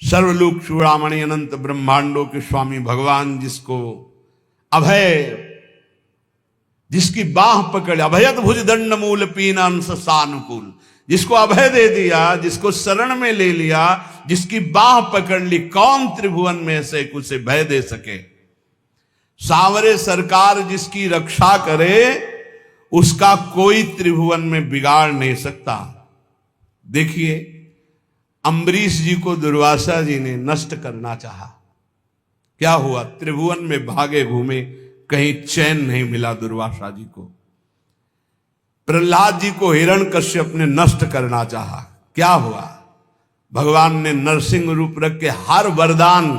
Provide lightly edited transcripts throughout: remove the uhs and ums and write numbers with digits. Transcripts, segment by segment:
सर्वलोक चूड़ामणि अनंत ब्रह्मांडों के स्वामी भगवान जिसको अभय, जिसकी बाह पकड़, अभयत भुज दंड मूल पीना अंश सानुकूल, जिसको अभय दे दिया, जिसको शरण में ले लिया, जिसकी बाह पकड़ ली, कौन त्रिभुवन में से उसे भय दे सके। सांवरे सरकार जिसकी रक्षा करे, उसका कोई त्रिभुवन में बिगाड़ नहीं सकता। देखिए, अम्बरीश जी को दुर्वासा जी ने नष्ट करना चाहा, क्या हुआ? त्रिभुवन में भागे घूमे, कहीं चैन नहीं मिला दुर्वासा जी को। प्रहलाद जी को हिरण्यकश्यप ने नष्ट करना चाहा, क्या हुआ? भगवान ने नरसिंह रूप रख के हर वरदान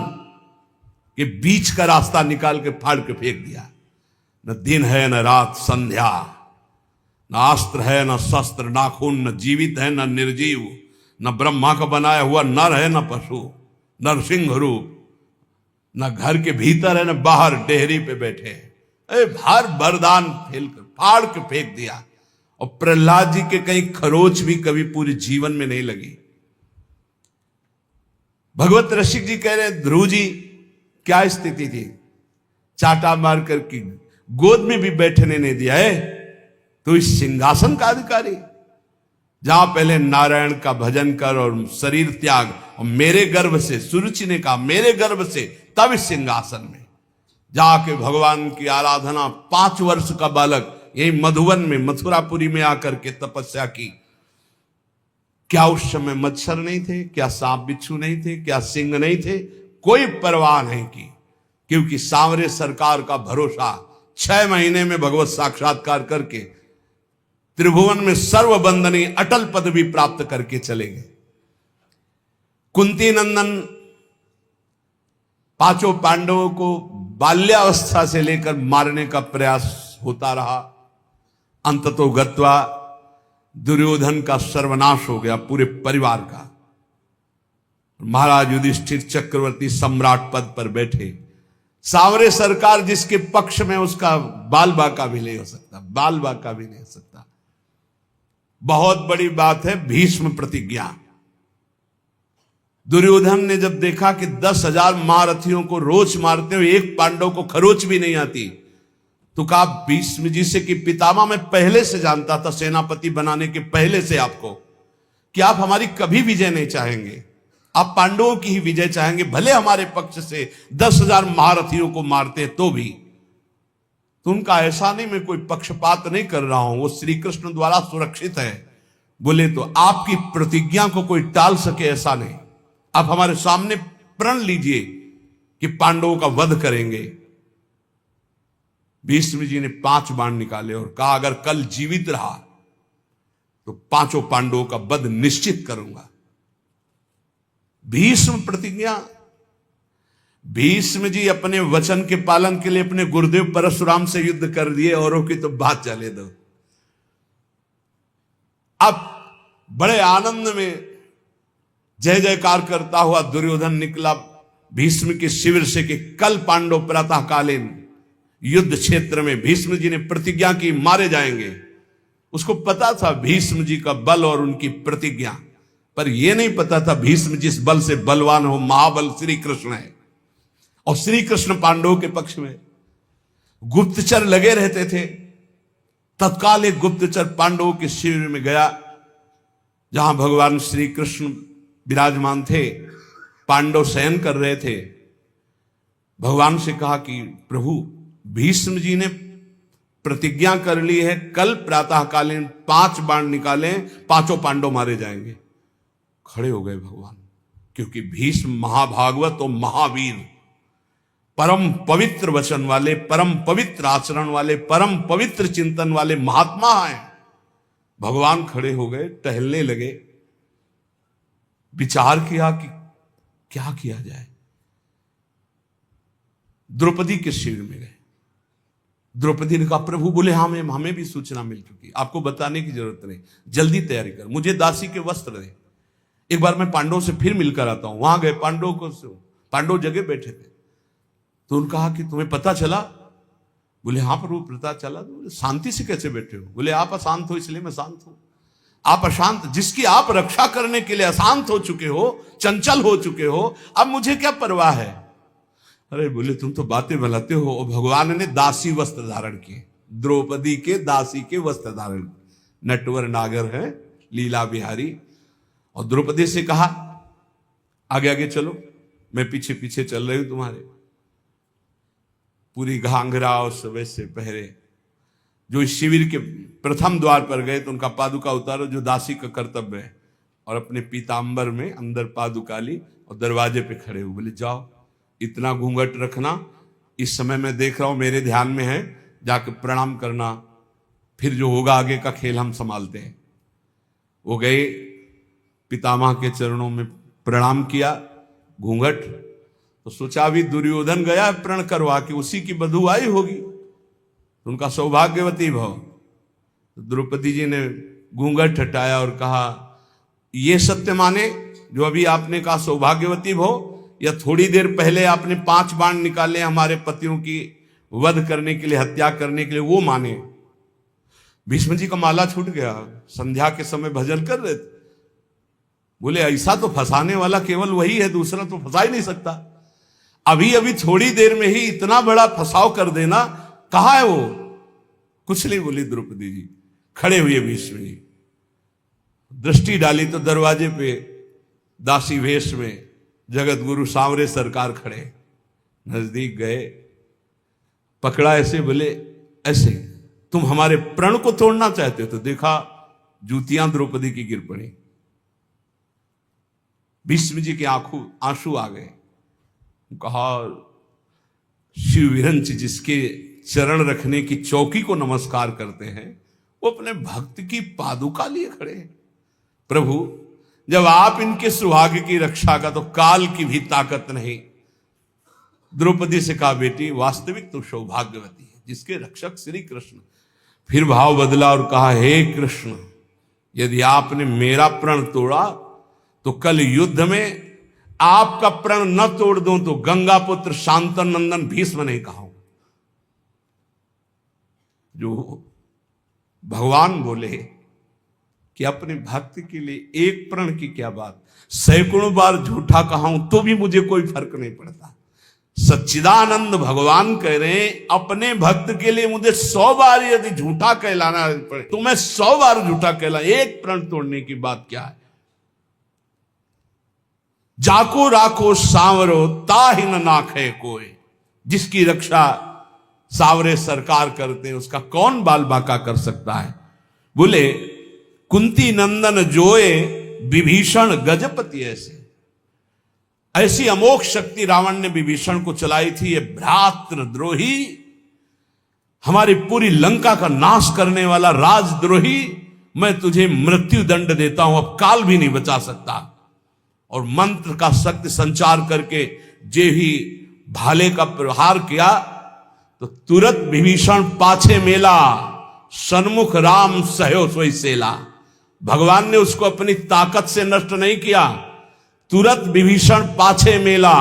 के बीच का रास्ता निकाल के फाड़ के फेंक दिया। न दिन है न रात संध्या, न अस्त्र है न शस्त्र, ना खून, न जीवित है न निर्जीव, न ब्रह्मा का बनाया हुआ नर है न पशु, नरसिंह रूप, न घर के भीतर है न बाहर डेहरी पे बैठे। हर वरदान फेल कर फाड़ के फेंक दिया। और प्रहलाद जी के कहीं खरोच भी कभी पूरे जीवन में नहीं लगी। भगवत रसिक जी कह रहे, ध्रुव जी क्या स्थिति थी, चाटा मार कर की गोद में भी बैठने नहीं दिया है, तो इस सिंहासन का अधिकारी, जहां पहले नारायण का भजन कर और शरीर त्याग, और मेरे गर्भ से, सुरुचि ने कहा मेरे गर्भ से, तब इस सिंहासन में जाके भगवान की आराधना, 5 वर्ष का बालक यही मधुवन में, मथुरापुरी में आकर के तपस्या की। क्या उस समय मच्छर नहीं थे? क्या सांप बिच्छू नहीं थे? क्या सिंह नहीं थे? कोई परवाह नहीं की, क्योंकि सांवरे सरकार का भरोसा, 6 महीने में भगवत साक्षात्कार करके त्रिभुवन में सर्वबंधनी अटल पदवी प्राप्त करके चले गए। कुंती नंदन 5 पांडवों को बाल्यावस्था से लेकर मारने का प्रयास होता रहा। अंततो गत्वा दुर्योधन का सर्वनाश हो गया, पूरे परिवार का। महाराज युधिष्ठिर चक्रवर्ती सम्राट पद पर बैठे। सांवरे सरकार जिसके पक्ष में, उसका बाल बाका भी नहीं हो सकता, बाल बाका भी नहीं हो सकता। बहुत बड़ी बात है भीष्म प्रतिज्ञा। दुर्योधन ने जब देखा कि 10,000 महारथियों को रोज मारते हुए एक पांडव को खरोच भी नहीं आती, तो कहा भीष्म जी से कि पितामह, मैं पहले से जानता था, सेनापति बनाने के पहले से आपको, कि आप हमारी कभी विजय नहीं चाहेंगे, आप पांडवों की ही विजय चाहेंगे, भले हमारे पक्ष से 10,000 महारथियों को मारते तो भी। तो उनका ऐसा नहीं, मैं कोई पक्षपात नहीं कर रहा हूं, वो श्री कृष्ण द्वारा सुरक्षित है। बोले तो आपकी प्रतिज्ञा को कोई टाल सके ऐसा नहीं, आप हमारे सामने प्रण लीजिए कि पांडवों का वध करेंगे। भीष्म जी ने 5 बाण निकाले और कहा, अगर कल जीवित रहा तो 5 पांडवों का वध निश्चित करूंगा। भीष्म प्रतिज्ञा। भीष्म जी अपने वचन के पालन के लिए अपने गुरुदेव परशुराम से युद्ध कर दिए, औरों की तो बात चले दो। अब बड़े आनंद में जय जयकार करता हुआ दुर्योधन निकला भीष्म के शिविर से कि कल पांडव प्रातःकालीन युद्ध क्षेत्र में, भीष्म जी ने प्रतिज्ञा की, मारे जाएंगे। उसको पता था भीष्म जी का बल और उनकी प्रतिज्ञा, पर यह नहीं पता था भीष्म जिस बल से बलवान हो, महाबल श्री कृष्ण है, और श्री कृष्ण पांडवों के पक्ष में। गुप्तचर लगे रहते थे। तत्काल एक गुप्तचर पांडवों के शिविर में गया, जहां भगवान श्री कृष्ण विराजमान थे, पांडव शयन कर रहे थे। भगवान से कहा कि प्रभु, भीष्म जी ने प्रतिज्ञा कर ली है, कल प्रातःकालीन 5 बाण निकालें, 5 पांडव मारे जाएंगे। खड़े हो गए भगवान, क्योंकि भीष्म महाभागवत और महावीर, परम पवित्र वचन वाले, परम पवित्र आचरण वाले, परम पवित्र चिंतन वाले महात्मा हैं। भगवान खड़े हो गए, टहलने लगे, विचार किया कि क्या किया जाए। द्रौपदी के शिविर में गए। द्रौपदी ने कहा, प्रभु। बोले, हाँ हमें भी सूचना मिल चुकी, आपको बताने की जरूरत नहीं, जल्दी तैयारी कर, मुझे दासी के वस्त्र दे, एक बार मैं पांडवों से फिर मिलकर आता हूं। वहां गए, पांडव जगह बैठे थे। तो उन्होंने कहा कि तुम्हें पता चला? बोले, हाँ प्रभु पता चला। तो शांति से कैसे बैठे हो? बोले, आप अशांत हो इसलिए मैं शांत हूं। आप अशांत, जिसकी आप रक्षा करने के लिए अशांत हो चुके हो, चंचल हो चुके हो, अब मुझे क्या परवाह है। अरे बोले तुम तो बातें बनाते हो। भगवान ने दासी वस्त्र धारण किए, द्रौपदी के दासी के वस्त्र धारण, नटवर नागर है लीला बिहारी। और द्रौपदी से कहा आगे आगे चलो, मैं पीछे पीछे चल रही हूं तुम्हारे। पूरी घाघरा और सब से पहरे। जो इस शिविर के प्रथम द्वार पर गए तो उनका पादुका उतारो, जो दासी का कर्तव्य है, और अपने पीतांबर में अंदर पादुका ली और दरवाजे पे खड़े हुए बोले जाओ, इतना घूंघट रखना, इस समय मैं देख रहा हूं मेरे ध्यान में है, जाके प्रणाम करना, फिर जो होगा आगे का खेल हम संभालते हैं। वो गए, पितामह के चरणों में प्रणाम किया, घूंघट। तो सोचा अभी दुर्योधन गया प्रण करवा के, उसी की बधू आई होगी, तो उनका सौभाग्यवती भव। तो द्रौपदी जी ने घूंघट हटाया और कहा ये सत्य माने जो अभी आपने कहा सौभाग्यवती भव, या थोड़ी देर पहले आपने 5 बाण निकाले हमारे पतियों की वध करने के लिए, हत्या करने के लिए, वो माने। भीष्म जी का माला छूट गया, संध्या के समय भजन कर रहे थे। बोले ऐसा तो फंसाने वाला केवल वही है, दूसरा तो फंसा ही नहीं सकता। अभी अभी थोड़ी देर में ही इतना बड़ा फंसाव कर देना, कहां है वो? कुछ नहीं बोली द्रौपदी जी। खड़े हुए भीष्म जी, दृष्टि डाली तो दरवाजे पे दासी वेश में जगत गुरु सांवरे सरकार खड़े। नजदीक गए, पकड़ा ऐसे, बोले ऐसे तुम हमारे प्रण को तोड़ना चाहते हो? तो देखा जूतियां द्रौपदी की गिर पड़ी। भीष्म जी के आंसू आ गए। कहा शिव विरंच जिसके चरण रखने की चौकी को नमस्कार करते हैं, वो अपने भक्त की पादुका लिए खड़े हैं। प्रभु जब आप इनके सुहाग की रक्षा का, तो काल की भी ताकत नहीं। द्रौपदी से कहा बेटी वास्तविक तो सौभाग्यवती है जिसके रक्षक श्री कृष्ण। फिर भाव बदला और कहा हे कृष्ण, यदि आपने मेरा प्रण तोड़ा तो कल युद्ध में आपका प्रण न तोड़ दूं तो गंगा पुत्र शांतन नंदन भीष्म नहीं कहा। जो भगवान बोले कि अपने भक्त के लिए एक प्रण की क्या बात, सैकड़ों बार झूठा कहा हूं तो भी मुझे कोई फर्क नहीं पड़ता। सच्चिदानंद भगवान कह रहे हैं अपने भक्त के लिए मुझे 100 बार यदि झूठा कहलाना पड़े तो मैं 100 बार झूठा कहला, एक प्रण तोड़ने की बात क्या है। जाको राखो सांवरो ताहि न नाखे कोई, जिसकी रक्षा सांवरे सरकार करते हैं उसका कौन बाल बाका कर सकता है। बोले कुंती नंदन जोए विभीषण गजपति ऐसे, ऐसी अमोघ शक्ति रावण ने विभीषण को चलाई थी। ये भ्रातृद्रोही, हमारी पूरी लंका का नाश करने वाला राजद्रोही, मैं तुझे मृत्यु दंड देता हूं, अब काल भी नहीं बचा सकता। और मंत्र का शक्ति संचार करके जे ही भाले का प्रहार किया तो तुरंत विभीषण पाछे मेला, सन्मुख राम सहयो सोई सेला। भगवान ने उसको अपनी ताकत से नष्ट नहीं किया, तुरंत विभीषण पाछे मेला,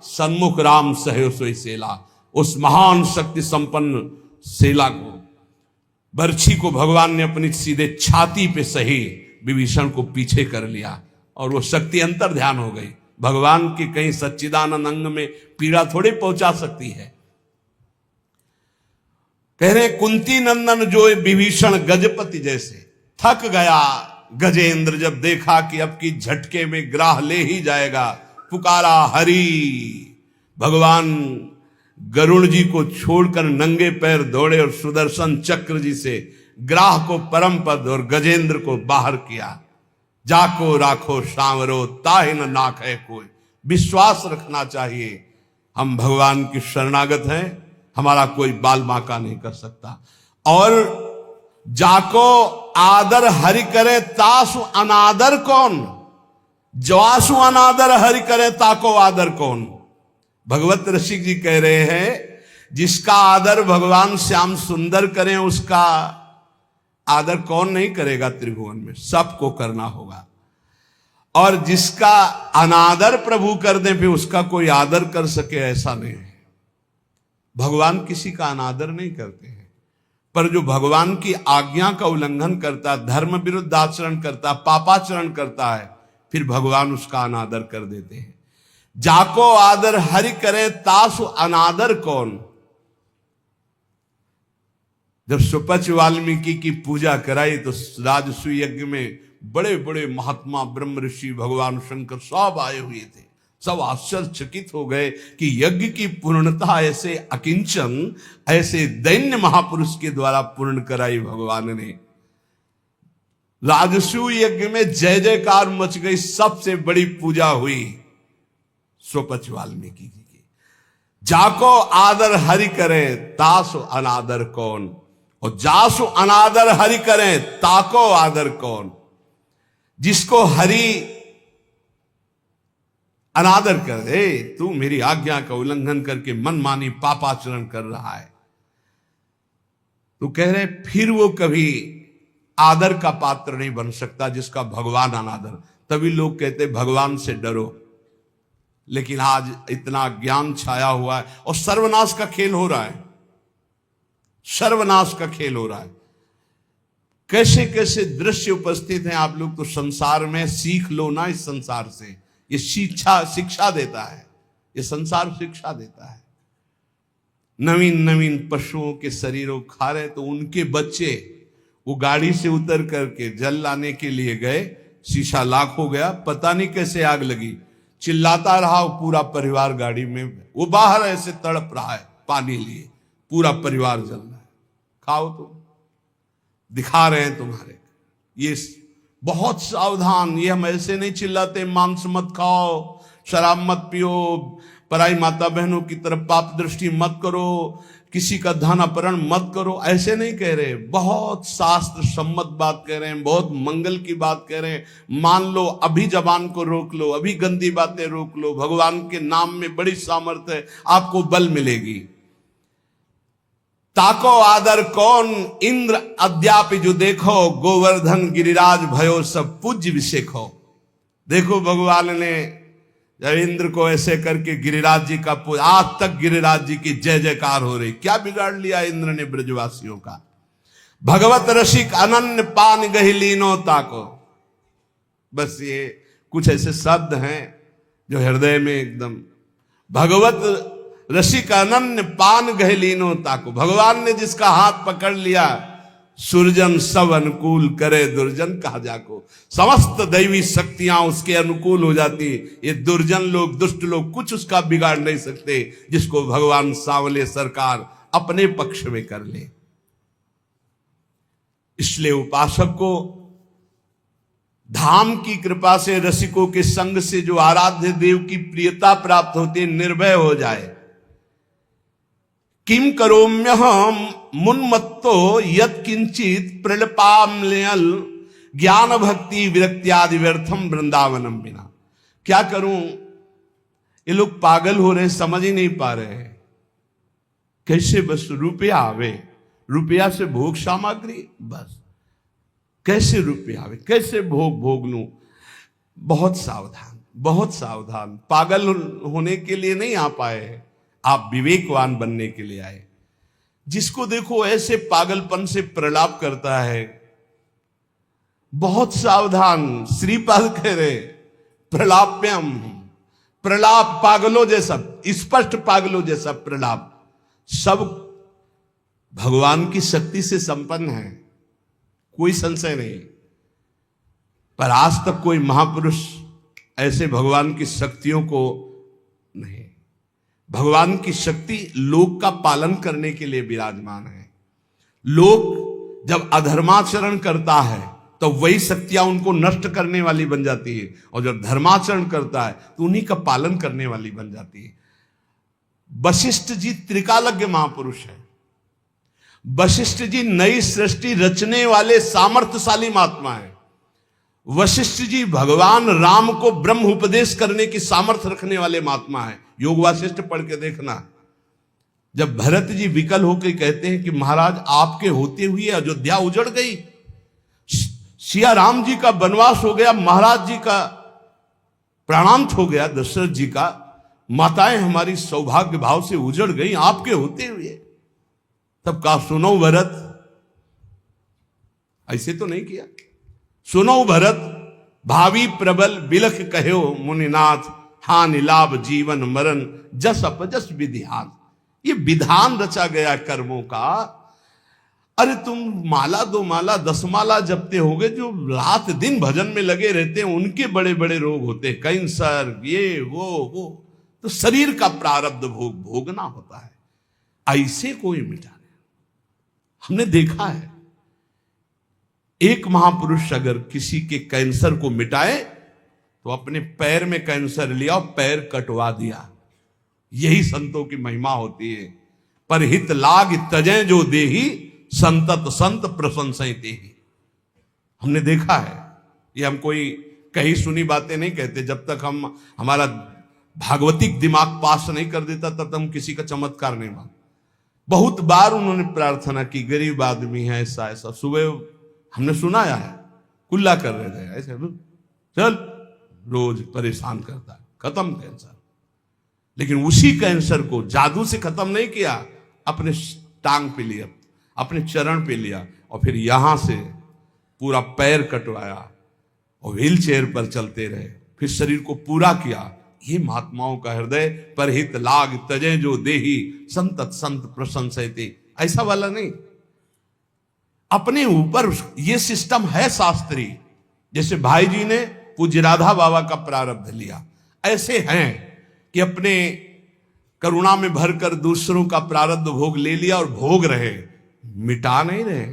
सन्मुख राम सहयो सोई सेला। उस महान शक्ति संपन्न सेला को, बर्छी को भगवान ने अपनी सीधे छाती पे सही, विभीषण को पीछे कर लिया और वो शक्ति अंतर ध्यान हो गई। भगवान की कहीं सच्चिदानंद अंग में पीड़ा थोड़ी पहुंचा सकती है। कह रहे कुंती नंदन जो विभीषण गजपति जैसे। थक गया गजेंद्र जब देखा कि अब की झटके में ग्राह ले ही जाएगा, पुकारा हरि। भगवान गरुड़ जी को छोड़कर नंगे पैर दौड़े और सुदर्शन चक्र जी से ग्राह को परम पद और गजेंद्र को बाहर किया। जाको राखो सांवरो ताहि न नाखे कोई। विश्वास रखना चाहिए, हम भगवान की शरणागत हैं, हमारा कोई बाल बांका नहीं कर सकता। और जाको आदर हरि करे तासु अनादर कौन, जवासु अनादर हरि करे ताको आदर कौन। भगवत ऋषि जी कह रहे हैं जिसका आदर भगवान श्याम सुंदर करें उसका आदर कौन नहीं करेगा त्रिभुवन में, सबको करना होगा। और जिसका अनादर प्रभु कर दे फिर उसका कोई आदर कर सके ऐसा नहीं है। भगवान किसी का अनादर नहीं करते हैं। पर जो भगवान की आज्ञा का उल्लंघन करता है, धर्म विरुद्ध आचरण करता है, पापाचरण करता है, फिर भगवान उसका अनादर कर देते हैं। जाको आदर हरि करे तासु अनादर कौन। जब सुपच वाल्मीकि की पूजा कराई तो राजसूय यज्ञ में बड़े बड़े महात्मा ब्रह्म ऋषि भगवान शंकर सब आए हुए थे। सब आश्चर्यचकित हो गए कि यज्ञ की पूर्णता ऐसे अकिंचन, ऐसे दैन्य महापुरुष के द्वारा पूर्ण कराई भगवान ने। राजसूय यज्ञ में जय जयकार मच गई, सबसे बड़ी पूजा हुई सुपच वाल्मीकि की। जाको आदर हरि करे तासो अनादर कौन, और जासु अनादर हरि करें ताको आदर कौन। जिसको हरि अनादर कर दे, तू मेरी आज्ञा का उल्लंघन करके मनमानी पापाचरण कर रहा है, तो कह रहे फिर वो कभी आदर का पात्र नहीं बन सकता जिसका भगवान अनादर। तभी लोग कहते भगवान से डरो। लेकिन आज इतना ज्ञान छाया हुआ है और सर्वनाश का खेल हो रहा है, सर्वनाश का खेल हो रहा है। कैसे कैसे दृश्य उपस्थित हैं। आप लोग तो संसार में सीख लो ना, इस संसार से। ये शिक्षा देता है, ये संसार शिक्षा देता है। नवीन नवीन पशुओं के शरीरों खा रहे तो उनके बच्चे वो गाड़ी से उतर करके जल लाने के लिए गए, शीशा लाख हो गया, पता नहीं कैसे आग लगी, चिल्लाता रहा वो पूरा परिवार गाड़ी में, वो बाहर ऐसे तड़प रहा है पानी लिए, पूरा परिवार जल रहा है। खाओ तो दिखा रहे हैं तुम्हारे। ये बहुत सावधान, ये हम ऐसे नहीं चिल्लाते मांस मत खाओ, शराब मत पियो, पराई माता बहनों की तरफ पाप दृष्टि मत करो, किसी का धन अपहरण मत करो, ऐसे नहीं कह रहे। बहुत शास्त्र सम्मत बात कह रहे हैं, बहुत मंगल की बात कह रहे हैं। मान लो, अभी जबान को रोक लो, अभी गंदी बातें रोक लो, भगवान के नाम में बड़ी सामर्थ्य है, आपको बल मिलेगी। ताको आदर कौन इंद्र अद्यापि जो देखो, गोवर्धन गिरिराज भयो सब पूज्य विषेखो। देखो भगवान ने जब इंद्र को ऐसे करके गिरिराज जी का आज तक गिरिराज जी की जय जयकार हो रही। क्या बिगाड़ लिया इंद्र ने ब्रजवासियों का। भगवत रसिक अनन्य पान गहिलीनो ताको। बस ये कुछ ऐसे शब्द हैं जो हृदय में एकदम, भगवत रसिक अनन्य पान गहलीनो ताको। भगवान ने जिसका हाथ पकड़ लिया, सुरजन सब अनुकूल करे दुर्जन कहा जाको। समस्त दैवी शक्तियां उसके अनुकूल हो जाती। ये दुर्जन लोग, दुष्ट लोग कुछ उसका बिगाड़ नहीं सकते, जिसको भगवान सांवले सरकार अपने पक्ष में कर ले। इसलिए उपासक को धाम की कृपा से, रसिकों के संग से जो आराध्य देव की प्रियता प्राप्त होती है, निर्भय हो जाए। किम करोम्यहम मुन्मत्तो यत् किंचित प्रलपाम्लयल ज्ञान भक्ति विरक्त्यादि व्यर्थम वृंदावनम बिना। क्या करूं, ये लोग पागल हो रहे, समझ ही नहीं पा रहे हैं। कैसे बस रुपया आवे, रुपया से भोग सामग्री, बस कैसे रुपया आवे, कैसे भोग लूं। बहुत सावधान, बहुत सावधान। पागल होने के लिए नहीं आ पाए, आप विवेकवान बनने के लिए आए। जिसको देखो ऐसे पागलपन से प्रलाप करता है, बहुत सावधान। श्रीपाद कह रहे प्रलाप्यम, प्रलाप पागलों जैसा, स्पष्ट पागलों जैसा प्रलाप। सब भगवान की शक्ति से संपन्न है, कोई संशय नहीं। पर आज तक कोई महापुरुष ऐसे भगवान की शक्तियों को नहीं। भगवान की शक्ति लोक का पालन करने के लिए विराजमान है। लोक जब अधर्माचरण करता है तो वही शक्तियां उनको नष्ट करने वाली बन जाती है, और जब धर्माचरण करता है तो उन्हीं का पालन करने वाली बन जाती है। वशिष्ठ जी त्रिकालज्ञ महापुरुष है। वशिष्ठ जी नई सृष्टि रचने वाले सामर्थ्यशाली महात्मा है। वशिष्ठ जी भगवान राम को ब्रह्म उपदेश करने की सामर्थ्य रखने वाले महात्मा है। योग वासिष्ठ पढ़ के देखना। जब भरत जी विकल होकर कहते हैं कि महाराज आपके होते हुए अयोध्या उजड़ गई, सिया राम जी का वनवास हो गया, महाराज जी का प्राणांत हो गया, दशरथ जी का, माताएं हमारी सौभाग्य भाव से उजड़ गई आपके होते हुए। तब कहा सुनो भरत, ऐसे तो नहीं किया। सुनो भरत भावी प्रबल बिलख कहो मुनिनाथ, हानि लाभ जीवन मरण जस अपजस विधिहान। ये विधान रचा गया कर्मों का। अरे तुम माला 2 माला 10 माला जपते होगे, जो रात दिन भजन में लगे रहते हैं उनके बड़े बड़े रोग होते हैं, कैंसर, ये वो। तो शरीर का प्रारब्ध भोगना होता है, ऐसे कोई मिटा नहीं। हमने देखा है एक महापुरुष अगर किसी के कैंसर को मिटाए तो अपने पैर में कैंसर लिया और पैर कटवा दिया। यही संतों की महिमा होती है। पर हित लाग तजय जो देही, संतत संत प्रशंसते ही। हमने देखा है, ये हम कोई कहीं सुनी बातें नहीं कहते। जब तक हमारा भागवतिक दिमाग पास नहीं कर देता तब तक हम किसी का चमत्कार नहीं मानते। बहुत बार उन्होंने प्रार्थना की, गरीब आदमी है, ऐसा ऐसा। सुबह हमने सुनाया है, कुल्ला कर रहे थे ऐसे, चल रोज परेशान करता है, खत्म कैंसर। लेकिन उसी कैंसर को जादू से खत्म नहीं किया, अपने टांग पे लिया, अपने चरण पे लिया और फिर यहां से पूरा पैर कटवाया और व्हील चेयर पर चलते रहे, फिर शरीर को पूरा किया। ये महात्माओं का हृदय। पर हित लाग तजय जो देही, संतत संत प्रशंसते। ऐसा वाला नहीं, अपने ऊपर ये सिस्टम है शास्त्री। जैसे भाई जी ने पूज्य राधा बाबा का प्रारब्ध लिया, ऐसे हैं कि अपने करुणा में भरकर दूसरों का प्रारब्ध भोग ले लिया और भोग रहे, मिटा नहीं रहे।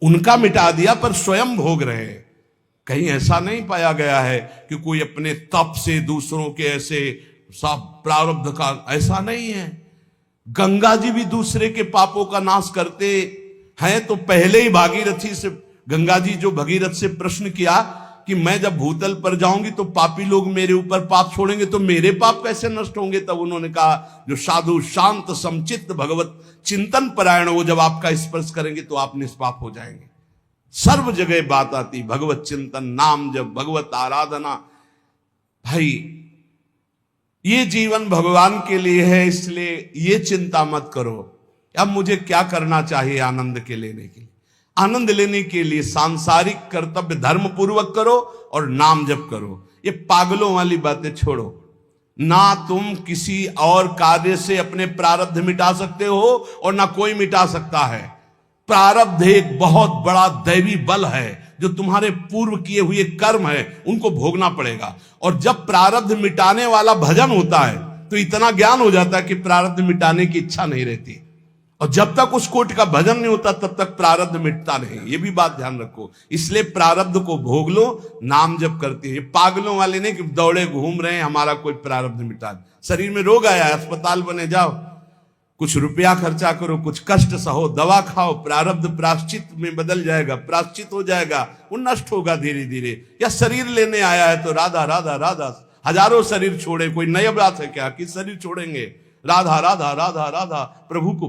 उनका मिटा दिया पर स्वयं भोग रहे। कहीं ऐसा नहीं पाया गया है कि कोई अपने तप से दूसरों के ऐसे सब प्रारब्ध का, ऐसा नहीं है। गंगा जी भी दूसरे के पापों का नाश करते हैं। तो पहले ही भागीरथी से, गंगा जी जो भगीरथ से प्रश्न किया कि मैं जब भूतल पर जाऊंगी तो पापी लोग मेरे ऊपर पाप छोड़ेंगे तो मेरे पाप कैसे नष्ट होंगे। तब उन्होंने कहा जो साधु शांत समचित्त भगवत चिंतन परायण, वो जब आपका स्पर्श करेंगे तो आप निष्पाप हो जाएंगे। सर्व जगह बात आती भगवत चिंतन, नाम जब, भगवत आराधना। भाई ये जीवन भगवान के लिए है, इसलिए ये चिंता मत करो अब मुझे क्या करना चाहिए आनंद के लेने के लिए। आनंद लेने के लिए सांसारिक कर्तव्य धर्म पूर्वक करो और नाम जप करो। ये पागलों वाली बातें छोड़ो। ना तुम किसी और कार्य से अपने प्रारब्ध मिटा सकते हो और ना कोई मिटा सकता है। प्रारब्ध एक बहुत बड़ा दैवी बल है, जो तुम्हारे पूर्व किए हुए कर्म है उनको भोगना पड़ेगा। और जब प्रारब्ध मिटाने वाला भजन होता है तो इतना ज्ञान हो जाता है कि प्रारब्ध मिटाने की इच्छा नहीं रहती। और जब तक उस कोट का भजन नहीं होता तब तक प्रारब्ध मिटता नहीं। ये भी बात ध्यान रखो। इसलिए प्रारब्ध को भोग लो, नाम जप करते हैं। पागलों वाले नहीं कि दौड़े घूम रहे हैं हमारा कोई प्रारब्ध मिटा। शरीर में रोग आया, अस्पताल बने जाओ, कुछ रुपया खर्चा करो, कुछ कष्ट सहो, दवा खाओ, प्रारब्ध प्राश्चित में बदल जाएगा, प्राश्चित हो जाएगा, वो नष्ट होगा धीरे धीरे। या शरीर लेने आया है तो राधा राधा राधा, हजारों शरीर छोड़े, कोई नई बात है क्या कि शरीर छोड़ेंगे। राधा राधा राधा राधा, प्रभु को